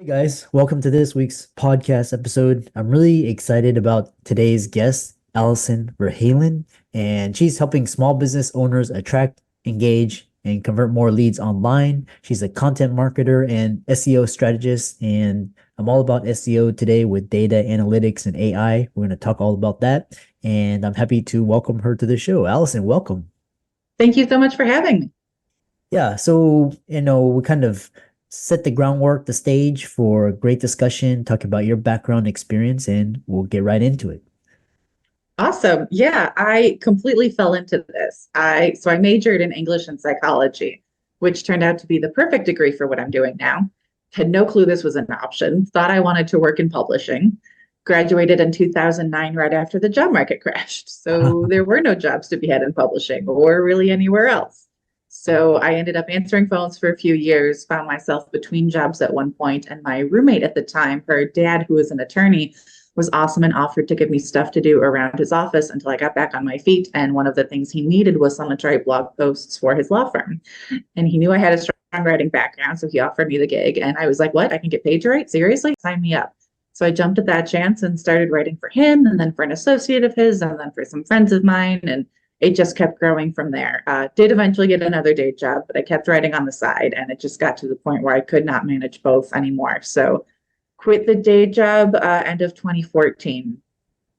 Hey guys, welcome to this week's podcast episode. I'm really excited about today's guest, Alison Ver Halen, and she's helping small business owners attract, engage, and convert more leads online. She's a content marketer and SEO strategist, and I'm all about SEO today with data analytics and AI. We're going to talk all about that, and I'm happy to welcome her to the show. Alison, welcome. Thank you so much for having me. Yeah, so we kind of set the groundwork, the stage for a great discussion, talk about your background experience, and we'll get right into it. Awesome. Yeah, I completely fell into this. I majored in English and psychology, which turned out to be the perfect degree for what I'm doing now. Had no clue this was an option. Thought I wanted to work in publishing. Graduated in 2009 right after the job market crashed. So there were no jobs to be had in publishing or really anywhere else. So I ended up answering phones for a few years, found myself between jobs at one point, and my roommate at the time, her dad, who was an attorney, was awesome and offered to give me stuff to do around his office until I got back on my feet. And one of the things he needed was someone to write blog posts for his law firm. And he knew I had a strong writing background, so he offered me the gig. And I was like, what? I can get paid to write? Seriously? Sign me up. So I jumped at that chance and started writing for him and then for an associate of his and then for some friends of mine. And it just kept growing from there. Did eventually get another day job, but I kept writing on the side and it just got to the point where I could not manage both anymore. So quit the day job end of 2014.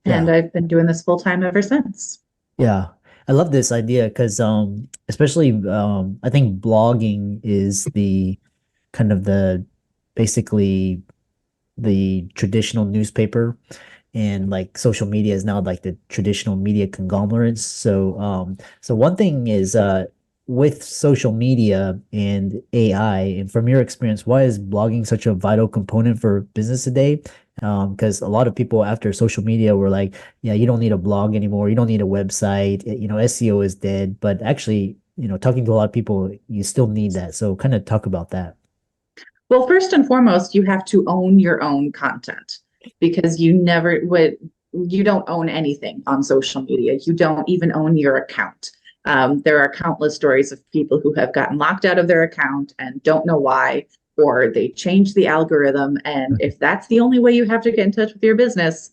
And Yeah, I've been doing this full time ever since. yeah. I love this idea because especially I think blogging is the kind of the basically the traditional newspaper, and like social media is now like the traditional media conglomerates. So one thing is with social media and AI, and from your experience, why is blogging such a vital component for business today? Because a lot of people after social media were like, yeah, you don't need a blog anymore, you don't need a website, SEO is dead. But actually, talking to a lot of people, you still need that. So kind of talk about that. Well, first and foremost, you have to own your own content because you don't own anything on social media. You don't even own your account. There are countless stories of people who have gotten locked out of their account and don't know why, or they changed the algorithm. And if that's the only way you have to get in touch with your business,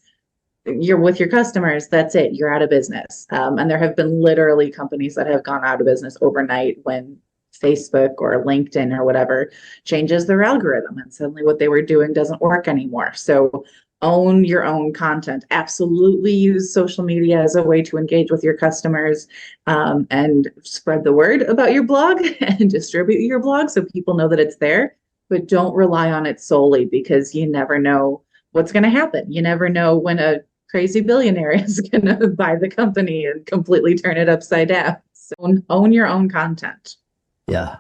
you're with your customers, that's it, you're out of business. And there have been literally companies that have gone out of business overnight when Facebook or LinkedIn or whatever changes their algorithm and suddenly what they were doing doesn't work anymore. So own your own content. Absolutely use social media as a way to engage with your customers, and spread the word about your blog and distribute your blog so people know that it's there. But don't rely on it solely because you never know what's going to happen. You never know when a crazy billionaire is going to buy the company and completely turn it upside down. So own your own content. Yeah.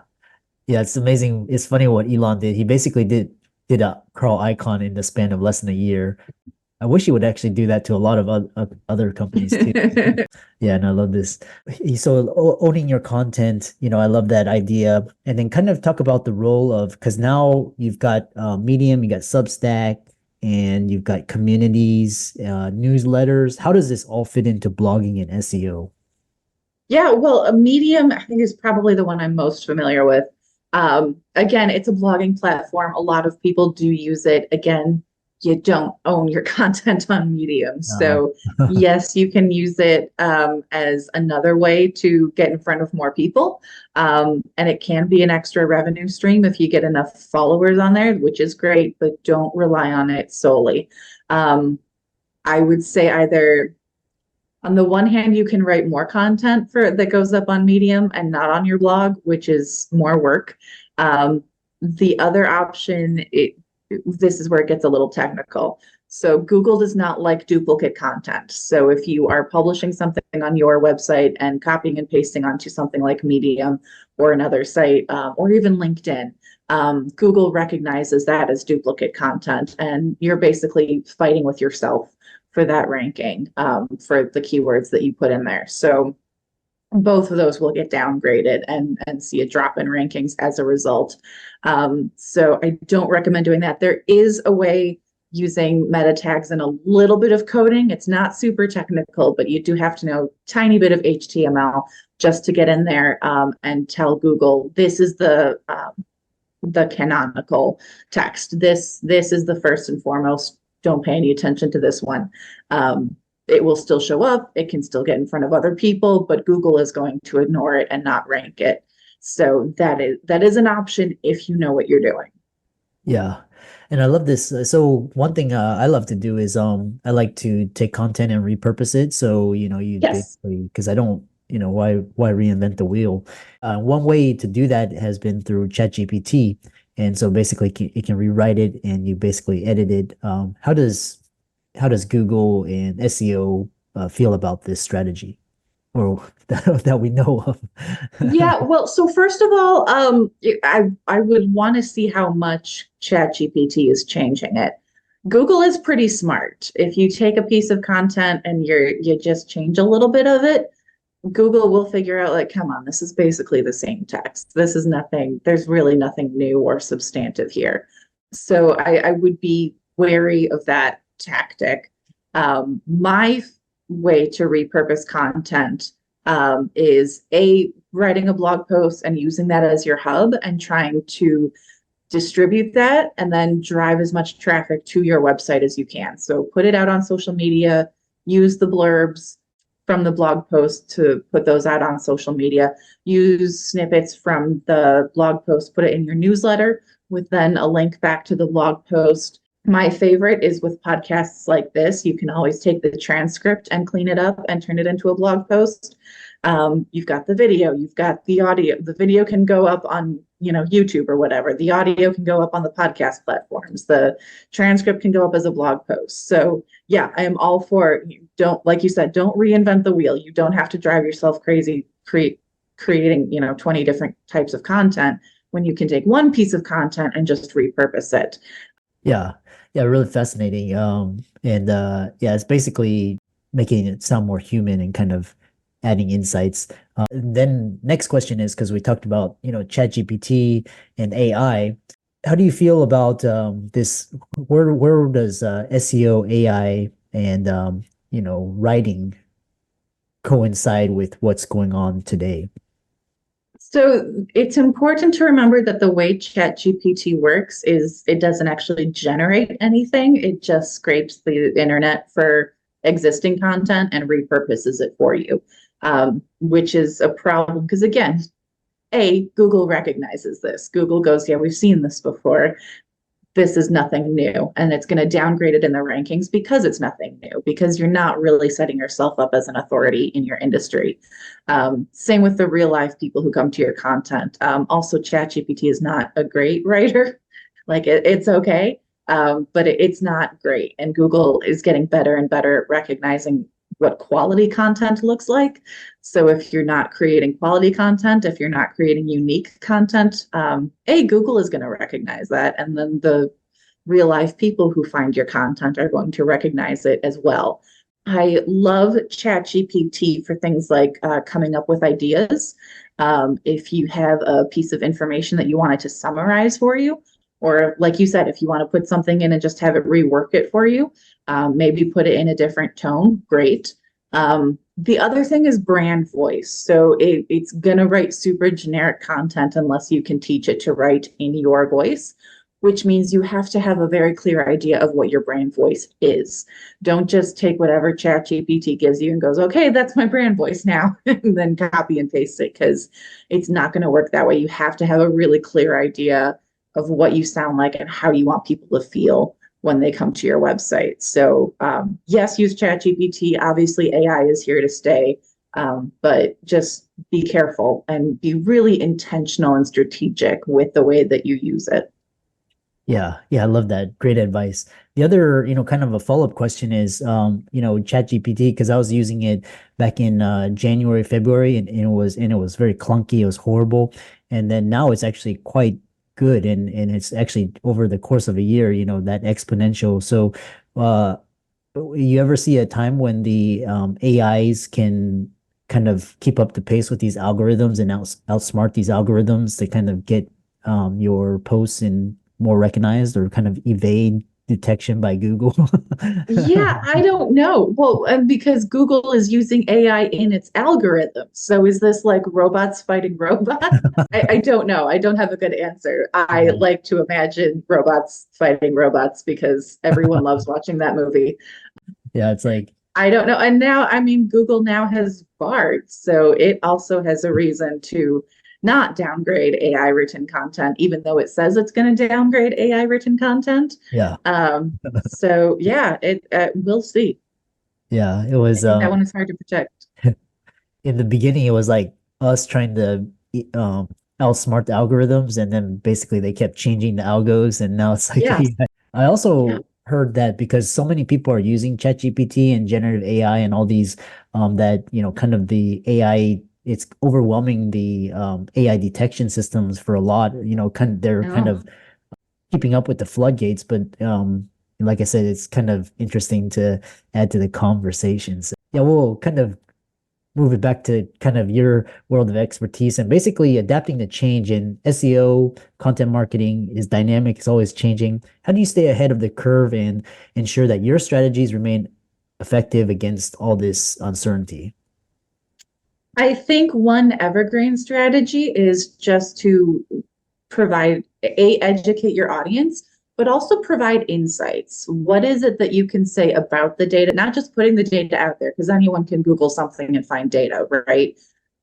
Yeah, it's amazing. It's funny what Elon did. He basically did a Carl Icahn in the span of less than a year. I wish he would actually do that to a lot of other companies too. Yeah, and I love this. So owning your content, I love that idea. And then kind of talk about the role of, because now you've got Medium, you got Substack, and you've got communities, newsletters. How does this all fit into blogging and SEO? Yeah, well, a Medium, I think, is probably the one I'm most familiar with. Again, it's a blogging platform. A lot of people do use it. Again, you don't own your content on Medium. Uh, So, yes, you can use it as another way to get in front of more people. And it can be an extra revenue stream if you get enough followers on there, which is great, but don't rely on it solely. Um, I would say either on the one hand, you can write more content for that goes up on Medium and not on your blog, which is more work. The other option, this is where it gets a little technical. So Google does not like duplicate content. So if you are publishing something on your website and copying and pasting onto something like Medium or another site, or even LinkedIn, Google recognizes that as duplicate content, and you're basically fighting with yourself for that ranking, for the keywords that you put in there. So both of those will get downgraded and see a drop in rankings as a result. So I don't recommend doing that. There is a way using meta tags and a little bit of coding. It's not super technical, but you do have to know a tiny bit of HTML just to get in there, and tell Google, this is the the canonical text. This is the first and foremost. Don't pay any attention to this one. It will still show up. It can still get in front of other people, but Google is going to ignore it and not rank it. So that is an option if you know what you're doing. Yeah. And I love this. So one thing I love to do is I like to take content and repurpose it. So, you Yes. basically because I don't, why reinvent the wheel? One way to do that has been through ChatGPT. And so basically it can rewrite it and you basically edit it. How does Google and SEO feel about this strategy? Or that we know of? Yeah, well, so first of all, I would want to see how much ChatGPT is changing it. Google is pretty smart. If you take a piece of content and you just change a little bit of it, Google will figure out like, come on, this is basically the same text. This is nothing, there's really nothing new or substantive here. So I would be wary of that tactic. My way to repurpose content is writing a blog post and using that as your hub and trying to distribute that and then drive as much traffic to your website as you can. So put it out on social media, use the blurbs from the blog post to put those out on social media, use snippets from the blog post, put it in your newsletter with then a link back to the blog post. My favorite is with podcasts like this. You can always take the transcript and clean it up and turn it into a blog post. You've got the video, you've got the audio. The video can go up on, YouTube or whatever. The audio can go up on the podcast platforms. The transcript can go up as a blog post. So yeah, I am all for, don't, like you said, don't reinvent the wheel. You don't have to drive yourself crazy creating, 20 different types of content when you can take one piece of content and just repurpose it. Yeah. Yeah, really fascinating. And yeah, it's basically making it sound more human and kind of adding insights. Then next question is because we talked about, ChatGPT and AI. How do you feel about this? Where does SEO, AI, and writing coincide with what's going on today? So it's important to remember that the way ChatGPT works is it doesn't actually generate anything. It just scrapes the internet for existing content and repurposes it for you, which is a problem because again, Google recognizes this. Google goes, yeah, we've seen this before. This is nothing new. And it's going to downgrade it in the rankings because it's nothing new, because you're not really setting yourself up as an authority in your industry. Same with the real life people who come to your content. Also, ChatGPT is not a great writer. Like it's okay, but it's not great. And Google is getting better and better at recognizing what quality content looks like. So if you're not creating quality content, if you're not creating unique content, Google is going to recognize that. And then the real life people who find your content are going to recognize it as well. I love ChatGPT for things like coming up with ideas. If you have a piece of information that you wanted to summarize for you, or like you said, if you want to put something in and just have it rework it for you, maybe put it in a different tone, great. The other thing is brand voice. So it's going to write super generic content unless you can teach it to write in your voice, which means you have to have a very clear idea of what your brand voice is. Don't just take whatever ChatGPT gives you and goes, okay, that's my brand voice now, and then copy and paste it, because it's not going to work that way. You have to have a really clear idea of what you sound like and how you want people to feel when they come to your website. So yes, use ChatGPT. Obviously, AI is here to stay, but just be careful and be really intentional and strategic with the way that you use it. Yeah, yeah, I love that. Great advice. The other, kind of a follow-up question is, ChatGPT, because I was using it back in January, February, and it was very clunky, it was horrible. And then now it's actually quite good and it's actually over the course of a year, that exponential. So you ever see a time when the AIs can kind of keep up the pace with these algorithms and outsmart these algorithms to kind of get your posts and more recognized or kind of evade detection by Google? Yeah, I don't know. Well, and because Google is using AI in its algorithms. So is this like robots fighting robots? I don't know. I don't have a good answer. I Yeah. like to imagine robots fighting robots because everyone loves watching that movie. Yeah, it's like, I don't know. And now, I mean, Google now has Bard, so it also has a reason to not downgrade AI written content, even though it says it's going to downgrade AI written content. yeah. So yeah, we'll see. Yeah, it I was think that one is hard to protect. in the beginning it was like us trying to outsmart the algorithms, and then basically they kept changing the algos, and now it's like Yes. AI. I Yeah. also heard that because so many people are using ChatGPT and generative AI and all these that kind of the AI, it's overwhelming the AI detection systems for a lot, they're kind No. of keeping up with the floodgates, but like I said, it's kind of interesting to add to the conversation. So yeah, we'll kind of move it back to kind of your world of expertise, and basically adapting to change in SEO. Content marketing is dynamic, it's always changing. How do you stay ahead of the curve and ensure that your strategies remain effective against all this uncertainty? I think one evergreen strategy is just to educate your audience, but also provide insights. What is it that you can say about the data? Not just putting the data out there, because anyone can Google something and find data, right?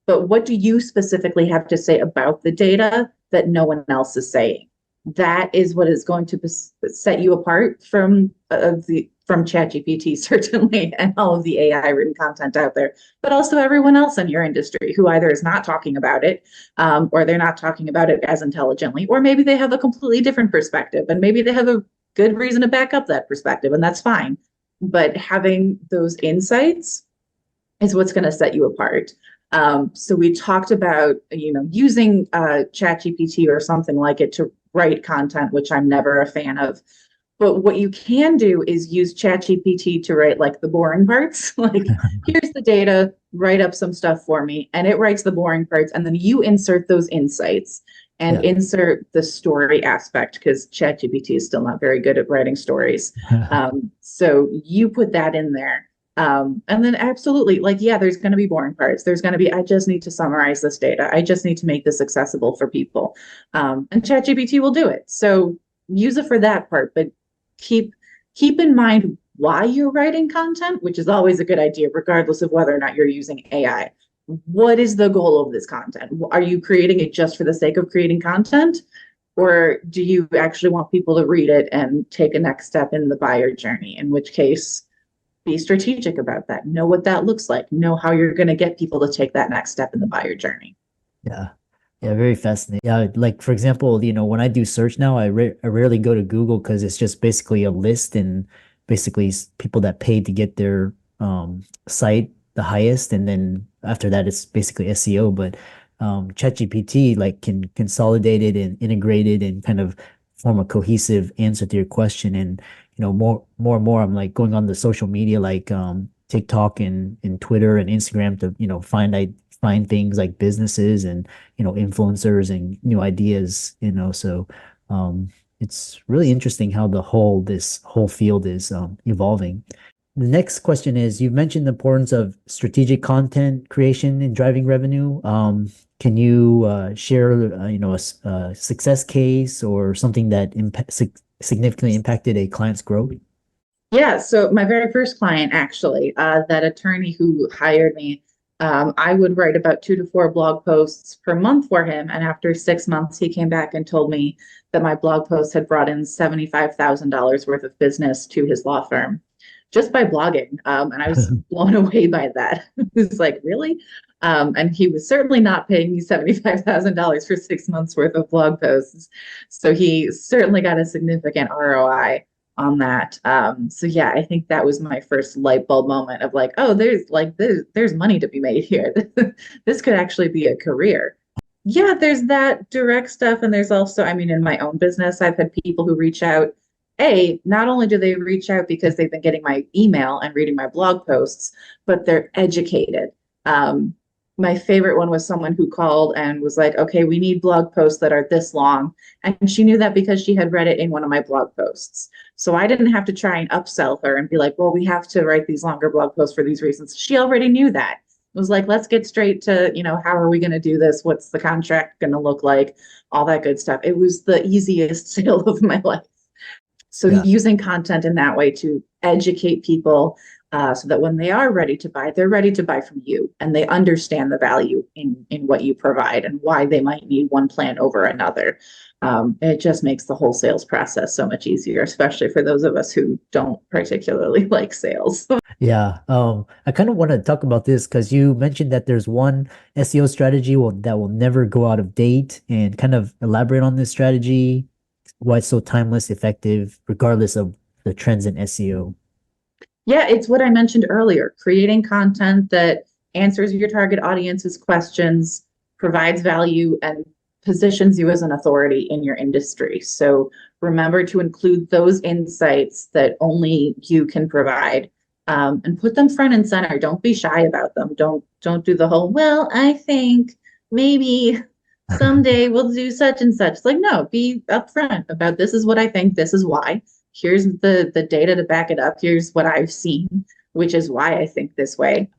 But what do you specifically have to say about the data that no one else is saying? That is what is going to set you apart from ChatGPT certainly, and all of the AI written content out there, but also everyone else in your industry who either is not talking about it, or they're not talking about it as intelligently, or maybe they have a completely different perspective, and maybe they have a good reason to back up that perspective, and that's fine. But having those insights is what's going to set you apart. So we talked about, using ChatGPT or something like it to write content, which I'm never a fan of. But what you can do is use ChatGPT to write like the boring parts. Like, here's the data, write up some stuff for me, and it writes the boring parts, and then you insert those insights and Yeah. insert the story aspect because ChatGPT is still not very good at writing stories. So you put that in there. And then absolutely, like, yeah, there's going to be boring parts. There's going to be, I just need to summarize this data. I just need to make this accessible for people. And ChatGPT will do it. So use it for that part, but keep keep in mind why you're writing content, which is always a good idea, regardless of whether or not you're using AI. What is the goal of this content? Are you creating it just for the sake of creating content? Or do you actually want people to read it and take a next step in the buyer journey? In which case, be strategic about that. Know what that looks like. Know how you're going to get people to take that next step in the buyer journey. Yeah. Yeah, very fascinating. Yeah, like for example, when I do search now, I rarely go to Google because it's just basically a list, and basically people that paid to get their site the highest, and then after that it's basically SEO. But ChatGPT like can consolidate it and integrate it and kind of form a cohesive answer to your question. And more and more I'm like going on the social media like TikTok and Twitter and Instagram to find things like businesses and influencers and new ideas, so it's really interesting how this whole field is evolving. The next question is, you've mentioned the importance of strategic content creation in driving revenue. Can you share a success case or something that significantly impacted a client's growth? Yeah, so my very first client, actually, that attorney who hired me, I would write about 2 to 4 blog posts per month for him. And after 6 months, he came back and told me that my blog posts had brought in $75,000 worth of business to his law firm just by blogging. And I was blown away by that. It was like, really? And he was certainly not paying me $75,000 for 6 months worth of blog posts. So he certainly got a significant ROI on that. So yeah, I think that was my first light bulb moment of like, oh, there's money to be made here. This could actually be a career. Yeah, there's that direct stuff. And there's also, I mean, in my own business, I've had people who reach out. Not only do they reach out because they've been getting my email and reading my blog posts, but they're educated. Um, My favorite one was someone who called and was like, okay, we need blog posts that are this long. And she knew that because she had read it in one of my blog posts. So I didn't have to try and upsell her and be like, well, we have to write these longer blog posts for these reasons. She already knew that. It was like, let's get straight to, how are we going to do this? What's the contract going to look like? All that good stuff. It was the easiest sale of my life. So Yeah. using content in that way to educate people so that when they are ready to buy, they're ready to buy from you and they understand the value in what you provide and why they might need one plan over another. It just makes the whole sales process so much easier, especially for those of us who don't particularly like sales. Yeah. I kind of want to talk about this because you mentioned that there's one SEO strategy that will never go out of date, and kind of elaborate on this strategy, why it's so timeless, effective, regardless of the trends in SEO. Yeah, it's what I mentioned earlier, creating content that answers your target audience's questions, provides value, and positions you as an authority in your industry. So remember to include those insights that only you can provide, and put them front and center. Don't be shy about them. Don't do the whole, well, I think maybe someday we'll do such and such. It's like, no, be upfront about this is what I think, this is why. Here's the data to back it up. Here's what I've seen, which is why I think this way.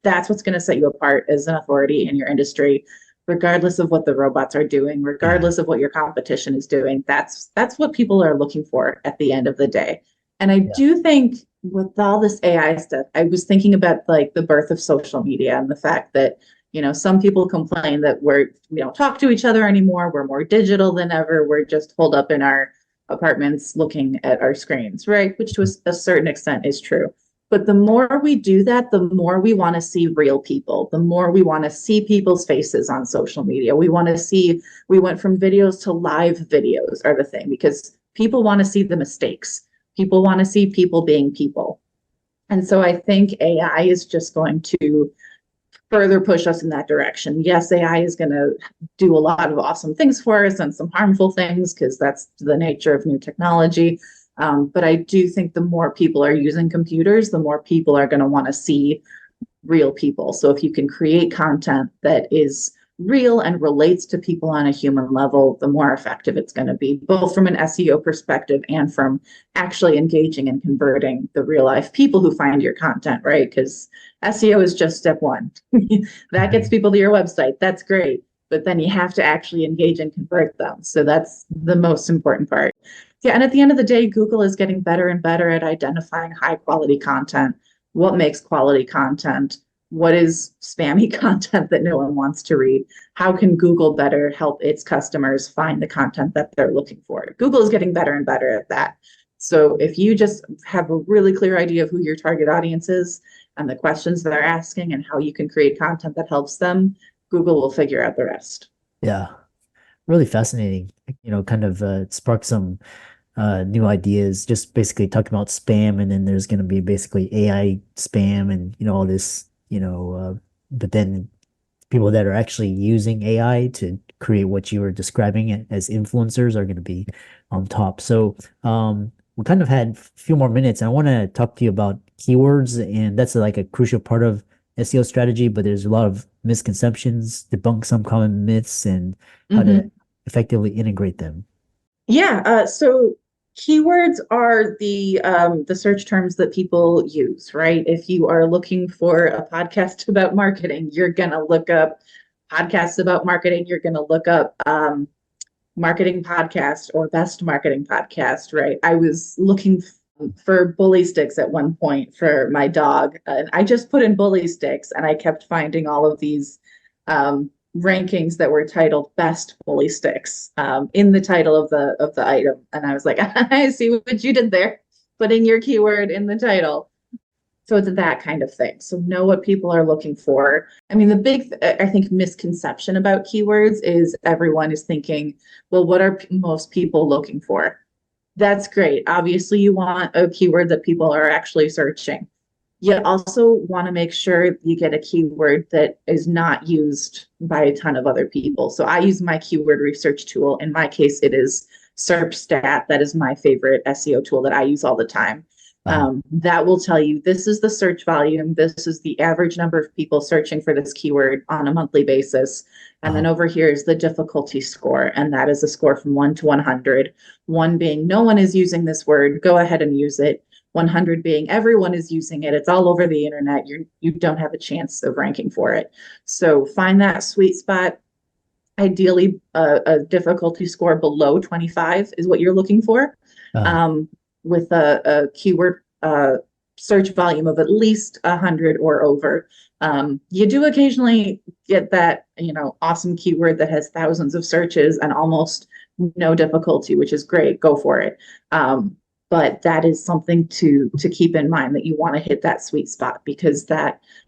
That's what's going to set you apart as an authority in your industry, regardless of what the robots are doing, Yeah. regardless of what your competition is doing. That's what people are looking for at the end of the day. And I Yeah. do think with all this AI stuff, I was thinking about like the birth of social media and the fact that some people complain that we don't talk to each other anymore. We're more digital than ever. We're just holed up in our apartments looking at our screens, right? Which to a certain extent is true. But the more we do that, the more we want to see real people, the more we want to see people's faces on social media. We went from videos to live videos are the thing because people want to see the mistakes. People want to see people being people. And so I think AI is just going to further push us in that direction. Yes, AI is going to do a lot of awesome things for us and some harmful things because that's the nature of new technology. But I do think the more people are using computers, the more people are going to want to see real people. So if you can create content that is real and relates to people on a human level, the more effective it's going to be, both from an SEO perspective and from actually engaging and converting the real life people who find your content, right? Because SEO is just step one. That gets people to your website. That's great. But then you have to actually engage and convert them. So that's the most important part. Yeah. And at the end of the day, Google is getting better and better at identifying high quality content. What makes quality content? What is spammy content that no one wants to read? How can Google better help its customers find the content that they're looking for? Google is getting better and better at that. So if you just have a really clear idea of who your target audience is and the questions they're asking and how you can create content that helps them, Google will figure out the rest. Yeah. Really fascinating. Kind of spark some new ideas, just basically talking about spam, and then there's going to be basically AI spam and all this, but then people that are actually using AI to create what you were describing as influencers are going to be on top. So we kind of had a few more minutes, and I want to talk to you about keywords, and that's like a crucial part of SEO strategy, but there's a lot of misconceptions, debunk some common myths, and how to Mm-hmm. effectively integrate them. Yeah, so keywords are the search terms that people use, right? If you are looking for a podcast about marketing, you're gonna look up podcasts about marketing. You're gonna look up marketing podcast or best marketing podcast, right? I was looking for bully sticks at one point for my dog, and I just put in bully sticks, and I kept finding all of these rankings that were titled best bully sticks in the title of the item, and I was like, I see what you did there, putting your keyword in the title. So it's that kind of thing. So know what people are looking for. I mean, the big, I think, misconception about keywords is everyone is thinking, well, what are most people looking for? That's great. Obviously, you want a keyword that people are actually searching. You also want to make sure you get a keyword that is not used by a ton of other people. So I use my keyword research tool. In my case, it is SERPstat. That is my favorite SEO tool that I use all the time. Uh-huh. That will tell you this is the search volume, this is the average number of people searching for this keyword on a monthly basis. And Uh-huh. then over here is the difficulty score, and that is a score from 1 to 100. 1 being no one is using this word, go ahead and use it. 100 being everyone is using it, it's all over the internet, you don't have a chance of ranking for it. So find that sweet spot. Ideally, a difficulty score below 25 is what you're looking for, Uh-huh. um, with a keyword search volume of at least 100 or over. You do occasionally get that, awesome keyword that has thousands of searches and almost no difficulty, which is great. Go for it. But that is something to keep in mind, that you want to hit that sweet spot, because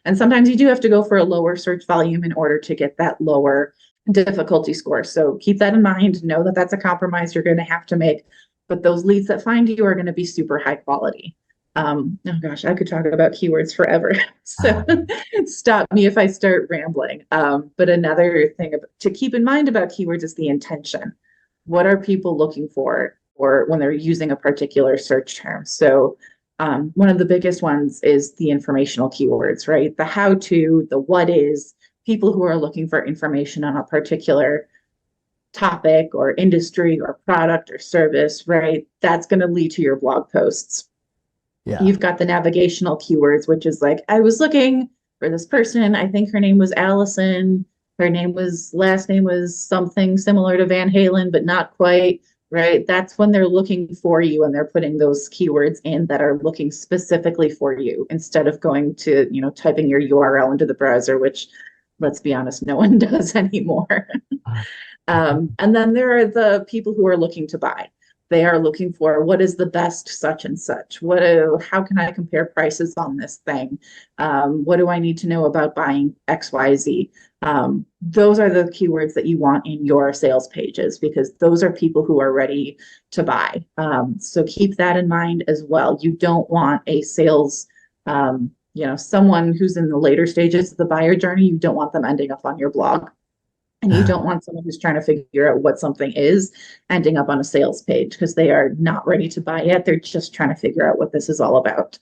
and sometimes you do have to go for a lower search volume in order to get that lower difficulty score. So keep that in mind. Know that that's a compromise you're going to have to make, but those leads that find you are going to be super high quality. Oh gosh, I could talk about keywords forever. So stop me if I start rambling. But another thing to keep in mind about keywords is the intention. What are people looking for, or when they're using a particular search term? So one of the biggest ones is the informational keywords, right? The how to, the what is, people who are looking for information on a particular topic or industry or product or service, right? That's going to lead to your blog posts. Yeah. You've got the navigational keywords, which is like, I was looking for this person. I think her name was Alison. Her last name was something similar to Van Halen, but not quite, right? That's when they're looking for you and they're putting those keywords in that are looking specifically for you, instead of going to, typing your URL into the browser, which, let's be honest, no one does anymore. And then there are the people who are looking to buy. They are looking for, what is the best such and such? How can I compare prices on this thing? What do I need to know about buying XYZ? Those are the keywords that you want in your sales pages, because those are people who are ready to buy. So keep that in mind as well. You don't want a sales, someone who's in the later stages of the buyer journey. You don't want them ending up on your blog. And you don't want someone who's trying to figure out what something is ending up on a sales page, because they are not ready to buy yet. They're just trying to figure out what this is all about.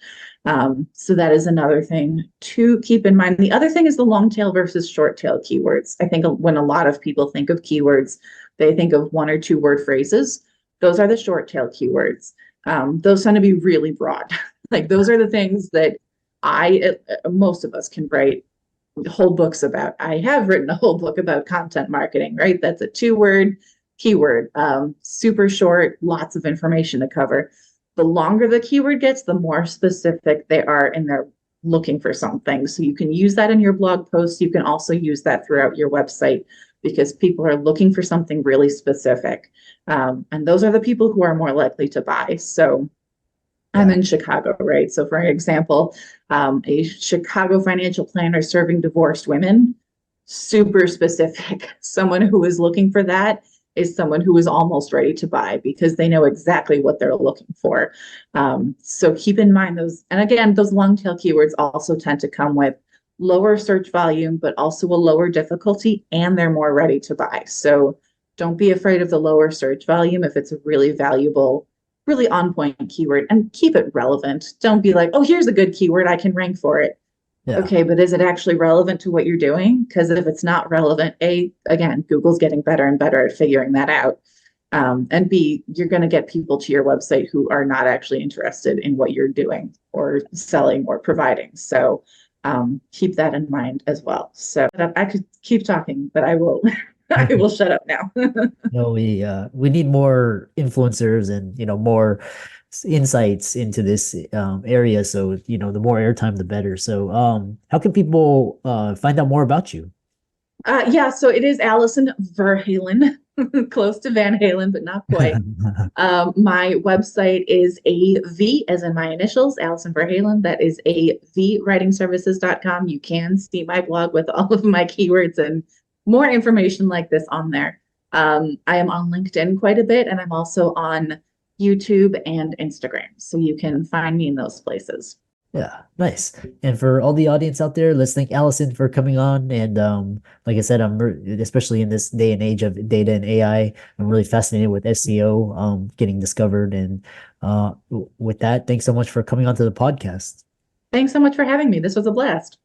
So that is another thing to keep in mind. The other thing is the long tail versus short tail keywords. I think when a lot of people think of keywords, they think of 1 or 2 word phrases. Those are the short tail keywords. Those tend to be really broad. Like, those are the things that most of us can write whole books about. I have written a whole book about content marketing, right? That's a 2-word keyword, super short, lots of information to cover. The longer the keyword gets, the more specific they are in their looking for something. So you can use that in your blog posts. You can also use that throughout your website, because people are looking for something really specific. And those are the people who are more likely to buy. So I'm Yeah. in Chicago, right? So for example, a Chicago financial planner serving divorced women, super specific. Someone who is looking for that is someone who is almost ready to buy, because they know exactly what they're looking for. So keep in mind those. And again, those long tail keywords also tend to come with lower search volume, but also a lower difficulty, and they're more ready to buy. So don't be afraid of the lower search volume if it's a really valuable, really on point keyword, and keep it relevant. Don't be like, oh, here's a good keyword, I can rank for it. Yeah. Okay, but is it actually relevant to what you're doing? Because if it's not relevant, again, Google's getting better and better at figuring that out. And B, you're going to get people to your website who are not actually interested in what you're doing or selling or providing. So keep that in mind as well. So I could keep talking, but I will I will shut up now. No, we need more influencers and more insights into this area. So the more airtime, the better. So how can people find out more about you? Yeah, so it is Alison Ver Halen, close to Van Halen, but not quite. My website is AV, as in my initials, Alison Ver Halen. That is avwritingservices.com. You can see my blog with all of my keywords and more information like this on there. I am on LinkedIn quite a bit, and I'm also on YouTube and Instagram. So you can find me in those places. Yeah, nice. And for all the audience out there, let's thank Allison for coming on. And like I said, especially in this day and age of data and AI, I'm really fascinated with SEO getting discovered. And with that, thanks so much for coming onto the podcast. Thanks so much for having me. This was a blast.